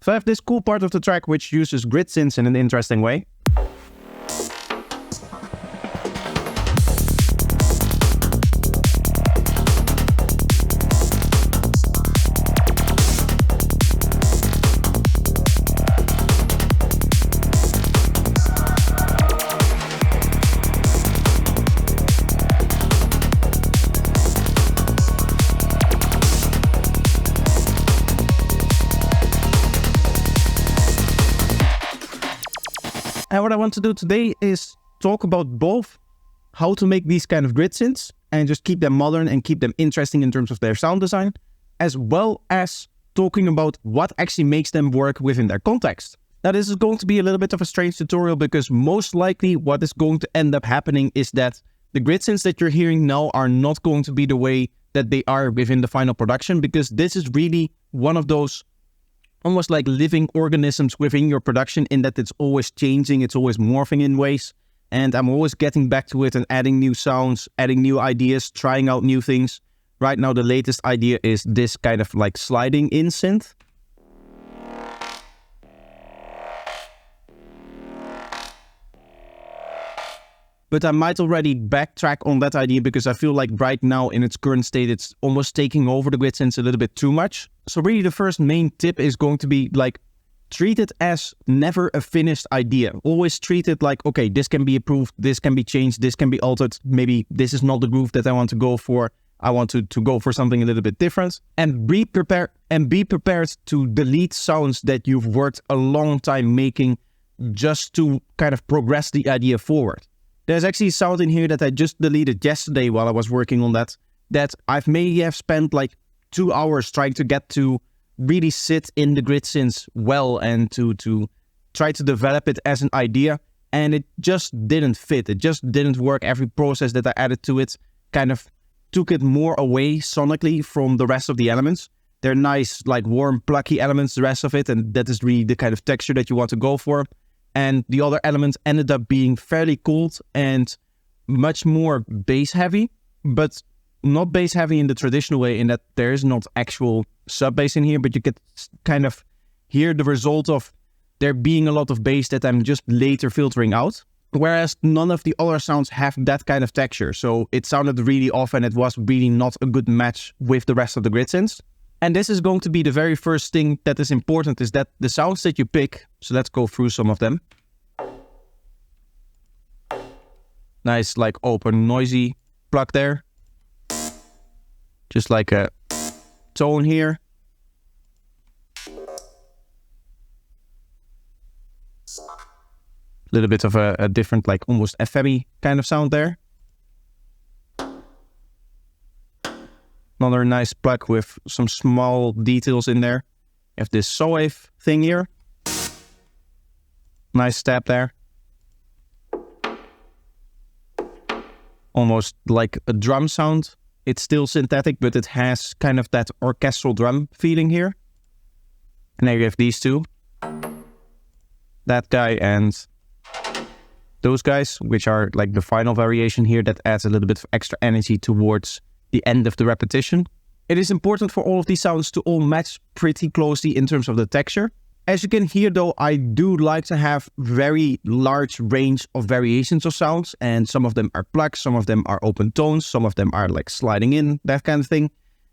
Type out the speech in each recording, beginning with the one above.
So I have this cool part of the track which uses grid synths in an interesting way. And what I want to do today is talk about both how to make these kind of grid synths and just keep them modern and keep them interesting in terms of their sound design, as well as talking about what actually makes them work within their context. Now, this is going to be a little bit of a strange tutorial because most likely what is going to end up happening is that the grid synths that you're hearing now are not going to be the way that they are within the final production, because this is really one of those almost like living organisms within your production, in that it's always changing, it's always morphing in ways, and I'm always getting back to it and adding new sounds, adding new ideas, trying out new things. Right now the latest idea is this kind of like sliding in synth. But I might already backtrack on that idea because I feel like right now in its current state, it's almost taking over the grid synths a little bit too much. So really the first main tip is going to be like, treat it as never a finished idea. Always treat it like, okay, this can be improved, this can be changed, this can be altered. Maybe this is not the groove that I want to go for. I want to go for something a little bit different. And be prepared to delete sounds that you've worked a long time making just to kind of progress the idea forward. There's actually a sound in here that I just deleted yesterday while I was working on that I've maybe have spent like 2 hours trying to get to really sit in the grid synths well and to try to develop it as an idea. And it just didn't fit. It just didn't work. Every process that I added to it kind of took it more away sonically from the rest of the elements. They're nice, like warm, plucky elements, the rest of it. And that is really the kind of texture that you want to go for. And the other elements ended up being fairly cold and much more bass heavy, but not bass heavy in the traditional way, in that there is not actual sub bass in here, but you could kind of hear the result of there being a lot of bass that I'm just later filtering out. Whereas none of the other sounds have that kind of texture. So it sounded really off and it was really not a good match with the rest of the grid synths. And this is going to be the very first thing that is important, is that the sounds that you pick, so let's go through some of them. Nice, like open, noisy plug there. Just like a tone here. A little bit of a different, like almost FM-y kind of sound there. Another nice plug with some small details in there. You have this saw wave thing here. Nice step there. Almost like a drum sound. It's still synthetic, but it has kind of that orchestral drum feeling here. And there you have these two. That guy and those guys, which are like the final variation here that adds a little bit of extra energy towards the end of the repetition. It is important for all of these sounds to all match pretty closely in terms of the texture. As you can hear though, I do like to have very large range of variations of sounds, and some of them are plugs, some of them are open tones, some of them are like sliding in, that kind of thing.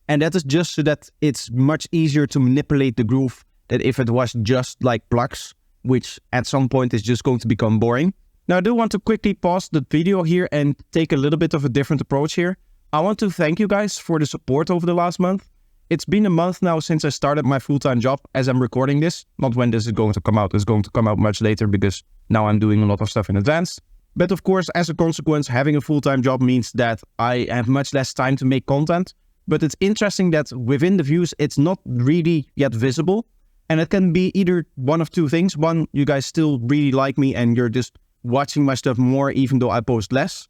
And that is just so that it's much easier to manipulate the groove than if it was just like plugs, which at some point is just going to become boring. Now I do want to quickly pause the video here and take a little bit of a different approach here. I want to thank you guys for the support over the last month. It's been a month now since I started my full-time job as I'm recording this. Not when this is going to come out. It's going to come out much later because now I'm doing a lot of stuff in advance. But of course, as a consequence, having a full-time job means that I have much less time to make content. But it's interesting that within the views, it's not really yet visible. And it can be either one of two things. One, you guys still really like me and you're just watching my stuff more even though I post less.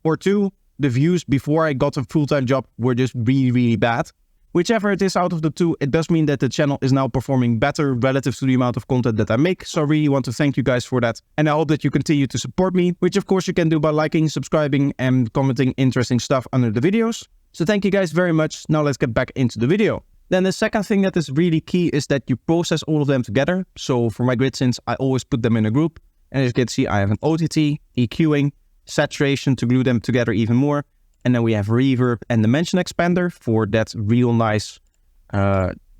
Or two, the views before I got a full-time job were just really, really bad. Whichever it is out of the two, it does mean that the channel is now performing better relative to the amount of content that I make. So I really want to thank you guys for that. And I hope that you continue to support me, which of course you can do by liking, subscribing and commenting interesting stuff under the videos. So thank you guys very much. Now let's get back into the video. Then the second thing that is really key is that you process all of them together. So for my Grid Synths, I always put them in a group. And as you can see, I have an OTT, EQing, saturation to glue them together even more. And then we have reverb and dimension expander for that real nice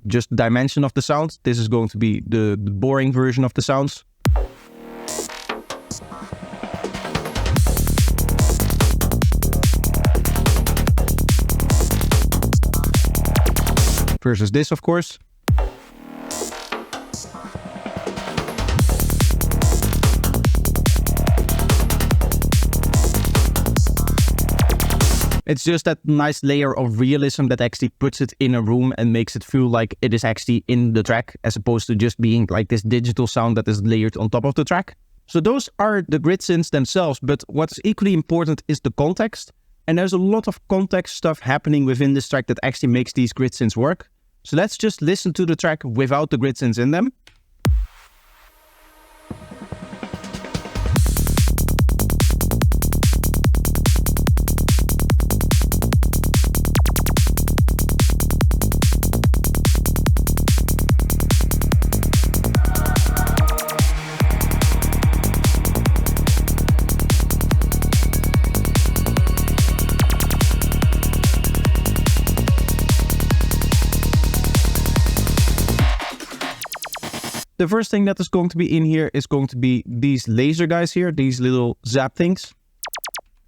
just dimension of the sound. This is going to be the boring version of the sounds. Versus this, of course. It's just that nice layer of realism that actually puts it in a room and makes it feel like it is actually in the track, as opposed to just being like this digital sound that is layered on top of the track. So those are the Grid Synths themselves, but what's equally important is the context. And there's a lot of context stuff happening within this track that actually makes these Grid Synths work. So let's just listen to the track without the Grid Synths in them. The first thing that is going to be in here is going to be these laser guys here, these little zap things.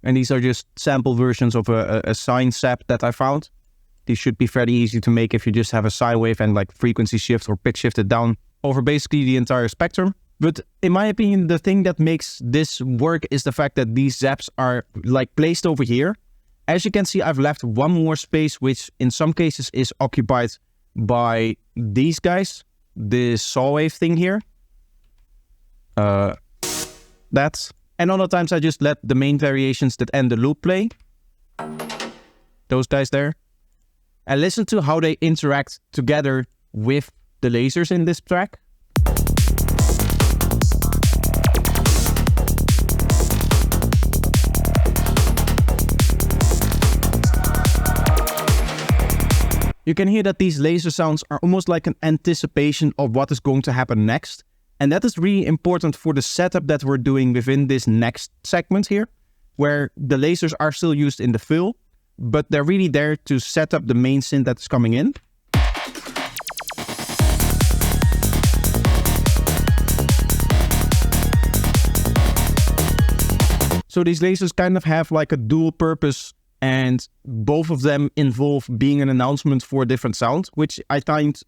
And these are just sample versions of a sine zap that I found. These should be fairly easy to make if you just have a sine wave and like frequency shift or pitch shift it down over basically the entire spectrum. But in my opinion, the thing that makes this work is the fact that these zaps are like placed over here. As you can see, I've left one more space, which in some cases is occupied by these guys. This saw wave thing here. That's. And other times I just let the main variations that end the loop play. Those guys there. And listen to how they interact together with the lasers in this track. You can hear that these laser sounds are almost like an anticipation of what is going to happen next. And that is really important for the setup that we're doing within this next segment here, where the lasers are still used in the fill, but they're really there to set up the main synth that's coming in. So these lasers kind of have like a dual purpose, and both of them involve being an announcement for a different sound, which I find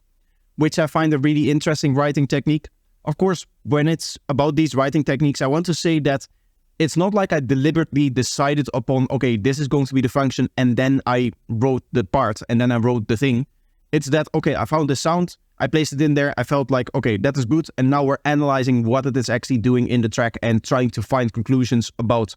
a really interesting writing technique. Of course, when it's about these writing techniques, I want to say that it's not like I deliberately decided upon, okay, this is going to be the function, and then I wrote the part, and then I wrote the thing. It's that, okay, I found the sound, I placed it in there, I felt like, okay, that is good, and now we're analyzing what it is actually doing in the track and trying to find conclusions about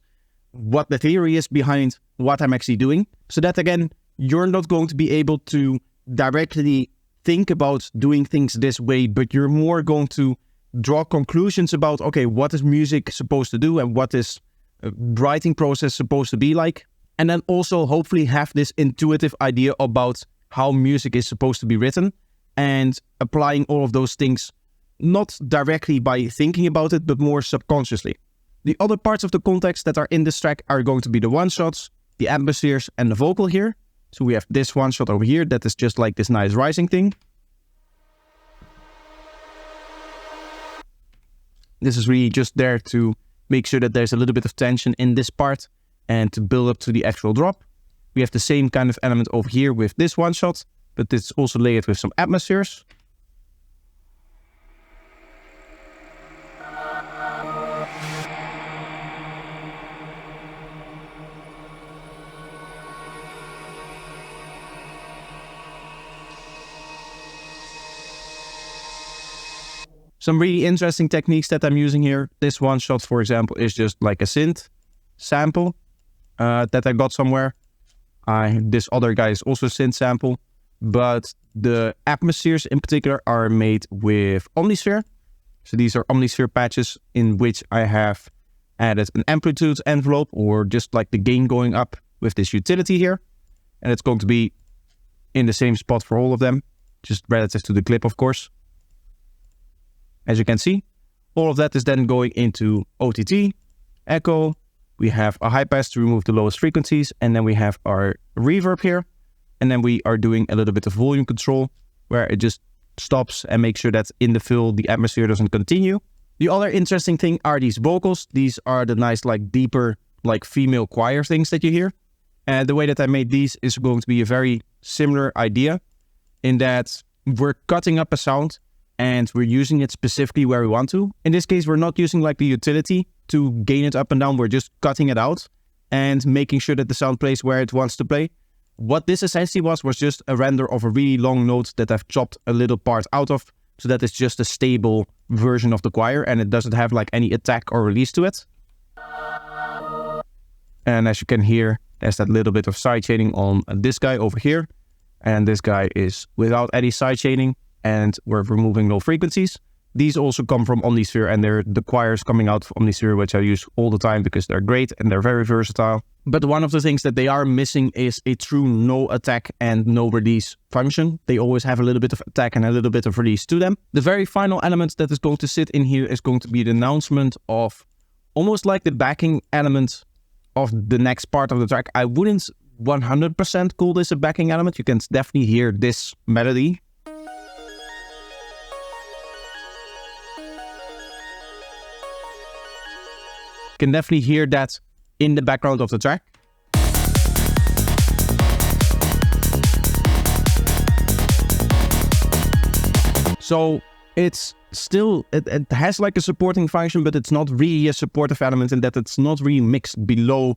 what the theory is behind what I'm actually doing. So that, again, you're not going to be able to directly think about doing things this way, but you're more going to draw conclusions about, okay, what is music supposed to do and what is a writing process supposed to be like. And then also hopefully have this intuitive idea about how music is supposed to be written and applying all of those things, not directly by thinking about it, but more subconsciously. The other parts of the context that are in this track are going to be the one-shots, the atmospheres, and the vocal here. So we have this one-shot over here that is just like this nice rising thing. This is really just there to make sure that there's a little bit of tension in this part and to build up to the actual drop. We have the same kind of element over here with this one-shot, but it's also layered with some atmospheres. Some really interesting techniques that I'm using here. This one shot, for example, is just like a synth sample that I got somewhere. This other guy is also a synth sample, but the atmospheres in particular are made with Omnisphere. So these are Omnisphere patches in which I have added an amplitude envelope or just like the gain going up with this utility here. And it's going to be in the same spot for all of them. just relative to the clip, of course. As you can see, all of that is then going into OTT, echo. We have a high pass to remove the lowest frequencies, and then we have our reverb here. And then we are doing a little bit of volume control, where it just stops and makes sure that in the fill, the atmosphere doesn't continue. The other interesting thing are these vocals. These are the nice, like deeper, like female choir things that you hear. And the way that I made these is going to be a very similar idea in that we're cutting up a sound and we're using it specifically where we want to. In this case, we're not using like the utility to gain it up and down. We're just cutting it out and making sure that the sound plays where it wants to play. What this essentially was just a render of a really long note that I've chopped a little part out of, so that it's just a stable version of the choir and it doesn't have like any attack or release to it. And as you can hear, there's that little bit of side chaining on this guy over here. And this guy is without any side chaining, and we're removing low frequencies. These also come from Omnisphere, and they're the choirs coming out of Omnisphere, which I use all the time because they're great and they're very versatile. But one of the things that they are missing is a true no attack and no release function. They always have a little bit of attack and a little bit of release to them. The very final element that is going to sit in here is going to be the announcement of almost like the backing element of the next part of the track. I wouldn't 100% call this a backing element. You can definitely hear this melody. You can definitely hear that in the background of the track. So it's still, it has like a supporting function, but it's not really a supportive element in that it's not really mixed below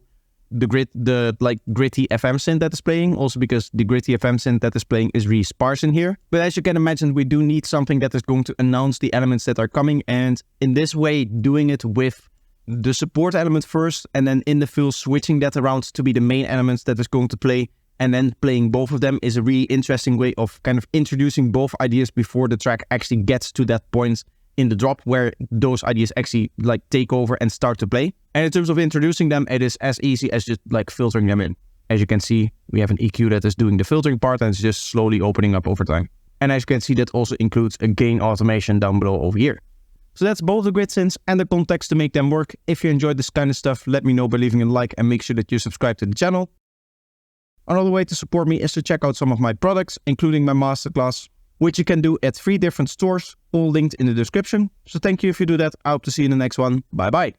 the like gritty FM synth that is playing. Also because the gritty FM synth that is playing is really sparse in here. But as you can imagine, we do need something that is going to announce the elements that are coming. And in this way, doing it with the support element first, and then in the fill switching that around to be the main elements that is going to play, and then playing both of them is a really interesting way of kind of introducing both ideas before the track actually gets to that point in the drop where those ideas actually like take over and start to play. And in terms of introducing them, it is as easy as just like filtering them in. As you can see, we have an EQ that is doing the filtering part and it's just slowly opening up over time. And as you can see, that also includes a gain automation down below over here. So that's both the grid synths and the context to make them work. If you enjoyed this kind of stuff, let me know by leaving a like and make sure that you subscribe to the channel. Another way to support me is to check out some of my products, including my masterclass, which you can do at 3 different stores, all linked in the description. So thank you if you do that. I hope to see you in the next one. Bye bye.